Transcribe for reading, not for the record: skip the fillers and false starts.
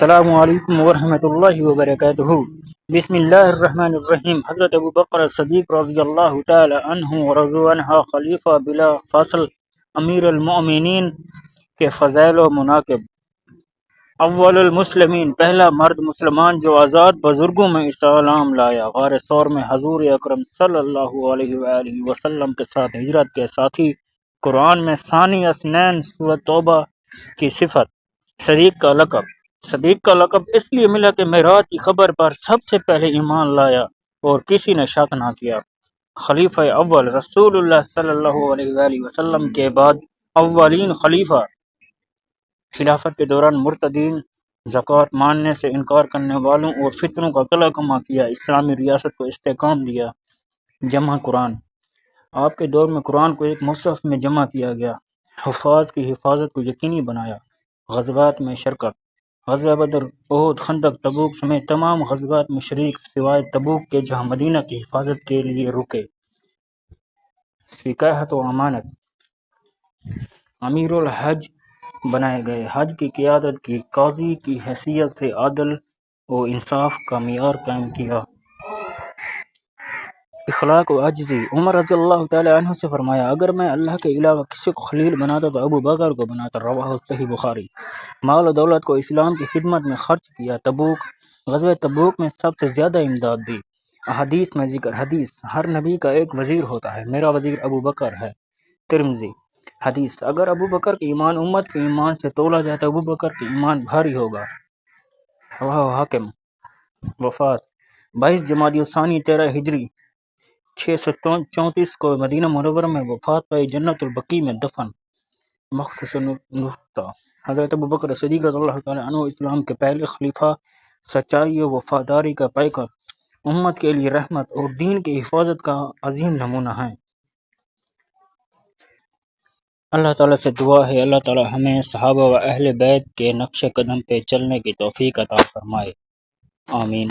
السلام علیکم ورحمۃ اللہ وبرکاتہ۔ بسم اللہ الرحمن الرحیم۔ حضرت ابو بکر صدیق رضی اللہ تعالی عنہ ورضوا عنہ خلیفہ بلا فصل امیر المؤمنین کے فضائل و مناقب۔ اول المسلمین، پہلا مرد مسلمان جو آزاد بزرگوں میں اسلام لایا۔ غار ثور میں حضور اکرم صلی اللہ علیہ وآلہ وسلم کے ساتھ ہجرت کے ساتھی۔ قرآن میں ثانی اثنین سورۃ توبہ کی صفت۔ صدیق کا لقب۔ صدیق کا لقب اس لیے ملا کہ معراج کی خبر پر سب سے پہلے ایمان لایا اور کسی نے شک نہ کیا۔ خلیفہ اول، رسول اللہ صلی اللہ علیہ وآلہ وسلم کے بعد اولین خلیفہ۔ خلافت کے دوران مرتدین، زکوٰۃ ماننے سے انکار کرنے والوں اور فتنوں کا قلعہ کیا، اسلامی ریاست کو استحکام دیا۔ جمع قرآن۔ آپ کے دور میں قرآن کو ایک مصحف میں جمع کیا گیا۔ حفاظ کی حفاظت کو یقینی بنایا۔ غزوات میں شرکت۔ غزوہ بدر، احد، خندق، تبوک سمیت تمام غزوات میں شریک سوائے تبوک کے جہاں مدینہ کی حفاظت کے لیے رکے۔ فقاہت و امانت۔ امیر الحج بنائے گئے۔ حج کی قیادت کی، قاضی کی حیثیت سے عدل و انصاف کا معیار قائم کیا۔ اخلاق و عاجزی۔ عمر رضی اللہ تعالی عنہ سے فرمایا، اگر میں اللہ کے علاوہ کسی کو خلیل بناتا تو ابو بکر کو بناتا۔ رواہ صحیح بخاری۔ مال و دولت کو اسلام کی خدمت میں خرچ کیا۔ تبوک، غزوہ تبوک میں سب سے زیادہ امداد دی۔ احادیث میں ذکر۔ حدیث، ہر نبی کا ایک وزیر ہوتا ہے، میرا وزیر ابو بکر ہے۔ ترمذی۔ حدیث، اگر ابو بکر کا ایمان امت کے ایمان سے تولا جائے تو ابو بکر کا ایمان بھاری ہوگا۔ رواہ حاکم۔ وفات، 22 جمادی الثانی 13 ہجری 634 کو مدینہ منورہ میں وفات پائی، جنت البقیع میں دفن۔ مختصر نکتہ۔ حضرت ابو بکر صدیق رضی اللہ تعالی عنہ اسلام کے پہلے خلیفہ، سچائی و وفاداری کا پیکر، امت کے لیے رحمت اور دین کی حفاظت کا عظیم نمونہ ہیں۔ اللہ تعالیٰ سے دعا ہے اللہ تعالیٰ ہمیں صحابہ و اہل بیت کے نقش قدم پہ چلنے کی توفیق عطا فرمائے، آمین۔